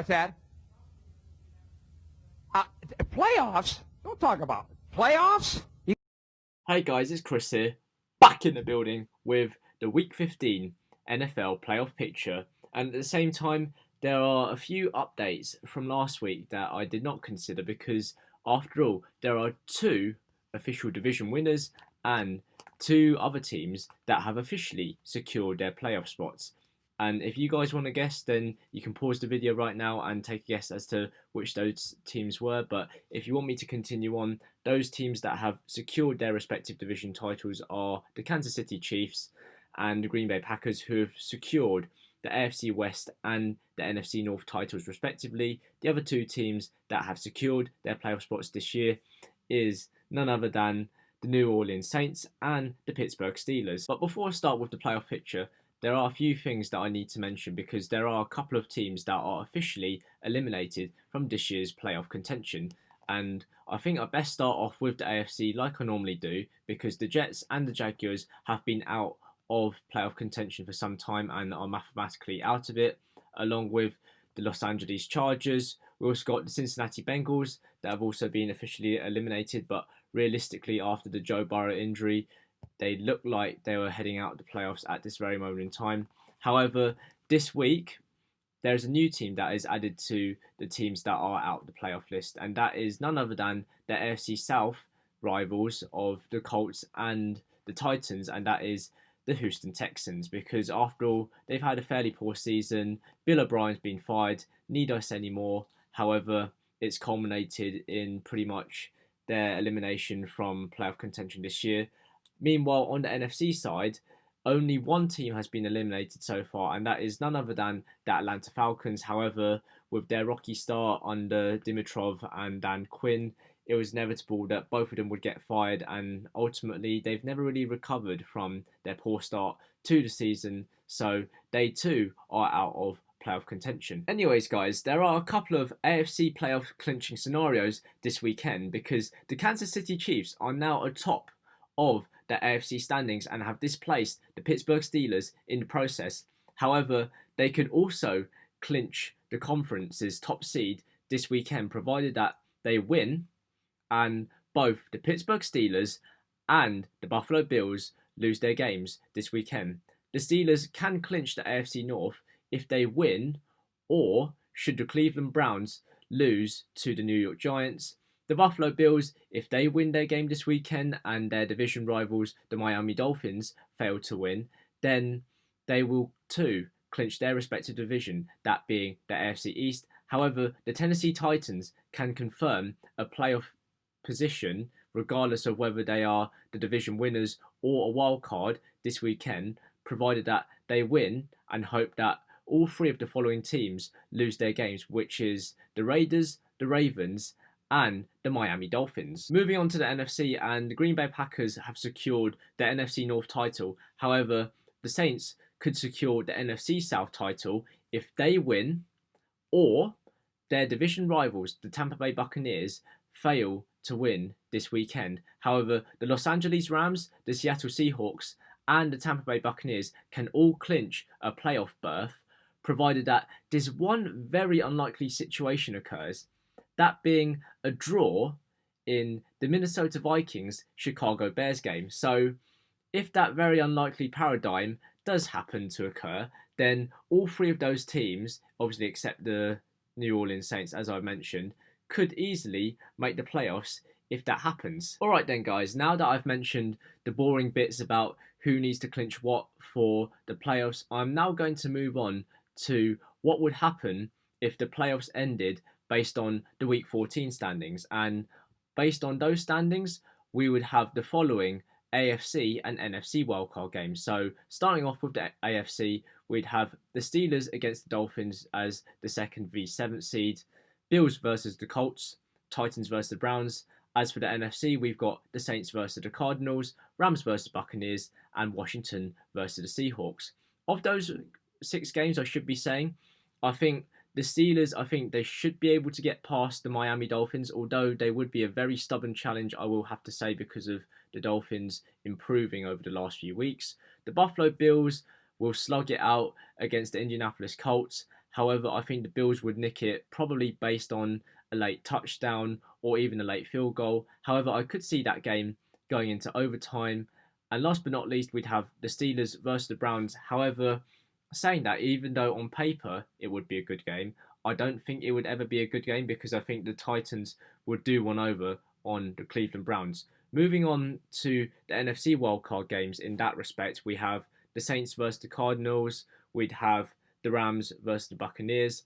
What's that? Uh, Playoffs? Don't talk about it. Playoffs? Hey guys, it's Chris here, back in the building with the Week 15 NFL playoff picture. And at the same time, there are a few updates from last week that I did not consider because, after all, there are two official division winners and two other teams that have officially secured their playoff spots. And if you guys want to guess, then you can pause the video right now and take a guess as to which those teams were. But if you want me to continue on, those teams that have secured their respective division titles are the Kansas City Chiefs and the Green Bay Packers, who have secured the AFC West and the NFC North titles respectively. The other two teams that have secured their playoff spots this year is none other than the New Orleans Saints and the Pittsburgh Steelers. But before I start with the playoff picture, there are a few things that I need to mention because there are a couple of teams that are officially eliminated from this year's playoff contention. And I think I best start off with the AFC like I normally do because the Jets and the Jaguars have been out of playoff contention for some time and are mathematically out of it, along with the Los Angeles Chargers. We also got the Cincinnati Bengals that have also been officially eliminated, but realistically, after the Joe Burrow injury, they looked like they were heading out of the playoffs at this very moment in time. However, this week, there's a new team that is added to the teams that are out of the playoff list, and that is none other than the AFC South rivals of the Colts and the Titans, and that is the Houston Texans, because after all, they've had a fairly poor season. Bill O'Brien's been fired, need I say any more? However, it's culminated in pretty much their elimination from playoff contention this year. Meanwhile, on the NFC side, only one team has been eliminated so far, and that is none other than the Atlanta Falcons. However, with their rocky start under Dimitrov and Dan Quinn, it was inevitable that both of them would get fired, and ultimately they've never really recovered from their poor start to the season, so they too are out of playoff contention. Anyways, guys, there are a couple of AFC playoff clinching scenarios this weekend because the Kansas City Chiefs are now atop of the AFC standings and have displaced the Pittsburgh Steelers in the process. However, they could also clinch the conference's top seed this weekend, provided that they win and both the Pittsburgh Steelers and the Buffalo Bills lose their games this weekend. The Steelers can clinch the AFC North if they win, or should the Cleveland Browns lose to the New York Giants. The Buffalo Bills, if they win their game this weekend and their division rivals, the Miami Dolphins, fail to win, then they will too clinch their respective division, that being the AFC East. However, the Tennessee Titans can confirm a playoff position regardless of whether they are the division winners or a wild card this weekend, provided that they win and hope that all three of the following teams lose their games, which is the Raiders, the Ravens, and the Miami Dolphins. Moving on to the NFC, and the Green Bay Packers have secured the NFC North title. However, the Saints could secure the NFC South title if they win, or their division rivals, the Tampa Bay Buccaneers, fail to win this weekend. However, the Los Angeles Rams, the Seattle Seahawks, and the Tampa Bay Buccaneers can all clinch a playoff berth, provided that this one very unlikely situation occurs, that being a draw in the Minnesota Vikings Chicago Bears game. So if that very unlikely paradigm does happen to occur, then all three of those teams, obviously except the New Orleans Saints, as I mentioned, could easily make the playoffs if that happens. Alright then, guys, now that I've mentioned the boring bits about who needs to clinch what for the playoffs, I'm now going to move on to what would happen if the playoffs ended based on the Week 14 standings. And based on those standings, we would have the following AFC and NFC wildcard games. So starting off with the AFC, we'd have the Steelers against the Dolphins as the 2nd v 7th seed, Bills versus the Colts, Titans versus the Browns. As for the NFC, we've got the Saints versus the Cardinals, Rams versus the Buccaneers, and Washington versus the Seahawks. Of those 6 games, I should be saying, I think the Steelers, I think they should be able to get past the Miami Dolphins, although they would be a very stubborn challenge, I will have to say, because of the Dolphins improving over the last few weeks. The Buffalo Bills will slug it out against the Indianapolis Colts. However, I think the Bills would nick it, probably based on a late touchdown or even a late field goal. However, I could see that game going into overtime. And last but not least, we'd have the Steelers versus the Browns. However, saying that, even though on paper it would be a good game, I don't think it would ever be a good game because I think the Titans would do one over on the Cleveland Browns. Moving on to the NFC wildcard games in that respect, we have the Saints versus the Cardinals, we'd have the Rams versus the Buccaneers,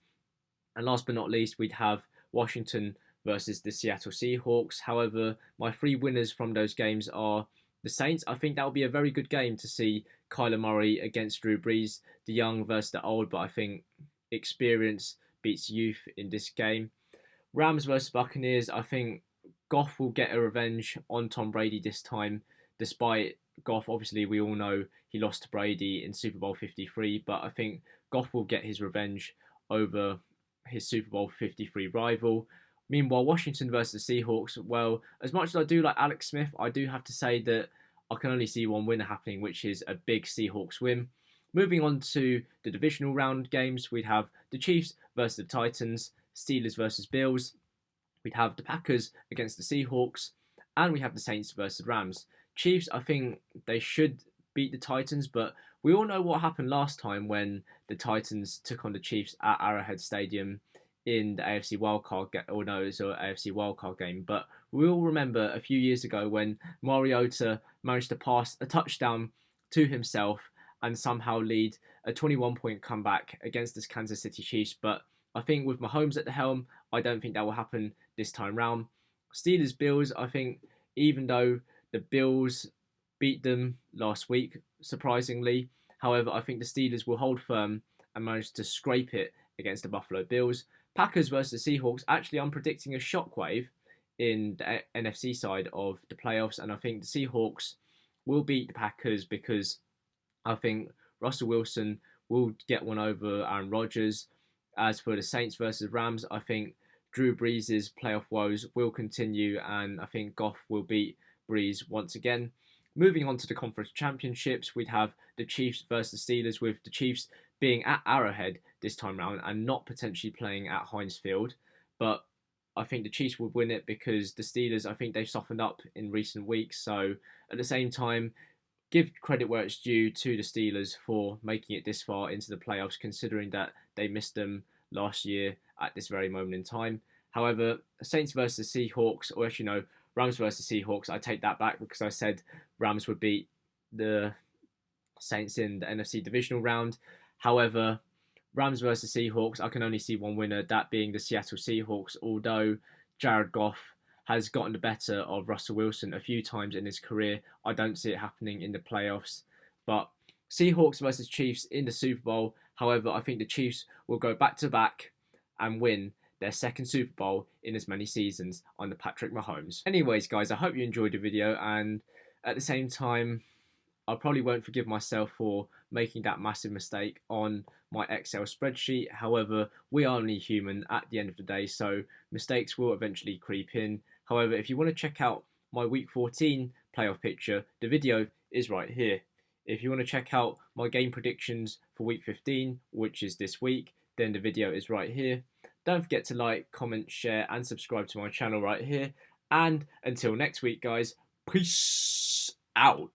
and last but not least, we'd have Washington versus the Seattle Seahawks. However, my three winners from those games are the Saints. I think that will be a very good game to see Kyler Murray against Drew Brees, the young versus the old, but I think experience beats youth in this game. Rams versus Buccaneers, I think Goff will get a revenge on Tom Brady this time, despite Goff, obviously, we all know he lost to Brady in Super Bowl 53, but I think Goff will get his revenge over his Super Bowl 53 rival. Meanwhile, Washington versus the Seahawks, well, as much as I do like Alex Smith, I do have to say that I can only see one winner happening, which is a big Seahawks win. Moving on to the divisional round games, we'd have the Chiefs versus the Titans, Steelers versus Bills, we'd have the Packers against the Seahawks, and we have the Saints versus Rams. Chiefs, I think they should beat the Titans, but we all know what happened last time when the Titans took on the Chiefs at Arrowhead Stadium in the AFC wildcard game, or no, it was an AFC wildcard game. But we all remember a few years ago when Mariota managed to pass a touchdown to himself and somehow lead a 21-point comeback against this Kansas City Chiefs. But I think with Mahomes at the helm, I don't think that will happen this time round. Steelers Bills, I think even though the Bills beat them last week, surprisingly, however, I think the Steelers will hold firm and manage to scrape it against the Buffalo Bills. Packers versus Seahawks, actually I'm predicting a shockwave in the NFC side of the playoffs, and I think the Seahawks will beat the Packers because I think Russell Wilson will get one over Aaron Rodgers. As for the Saints versus Rams, I think Drew Brees' playoff woes will continue, and I think Goff will beat Brees once again. Moving on to the conference championships, we'd have the Chiefs versus Steelers, with the Chiefs being at Arrowhead this time round and not potentially playing at Heinz Field. But I think the Chiefs would win it because the Steelers, I think they've softened up in recent weeks. So at the same time, give credit where it's due to the Steelers for making it this far into the playoffs, considering that they missed them last year at this very moment in time. However, Saints versus Seahawks, or actually no, Rams versus Seahawks, I take that back because I said Rams would beat the Saints in the NFC divisional round. However, Rams versus Seahawks, I can only see one winner, that being the Seattle Seahawks, although Jared Goff has gotten the better of Russell Wilson a few times in his career. I don't see it happening in the playoffs. But Seahawks versus Chiefs in the Super Bowl. However, I think the Chiefs will go back-to-back and win their second Super Bowl in as many seasons under Patrick Mahomes. Anyways, guys, I hope you enjoyed the video, and at the same time, I probably won't forgive myself for making that massive mistake on my Excel spreadsheet. However, we are only human at the end of the day, so mistakes will eventually creep in. However, if you want to check out my Week 14 playoff picture, the video is right here. If you want to check out my game predictions for Week 15, which is this week, then the video is right here. Don't forget to like, comment, share, and subscribe to my channel right here. And until next week, guys, peace out.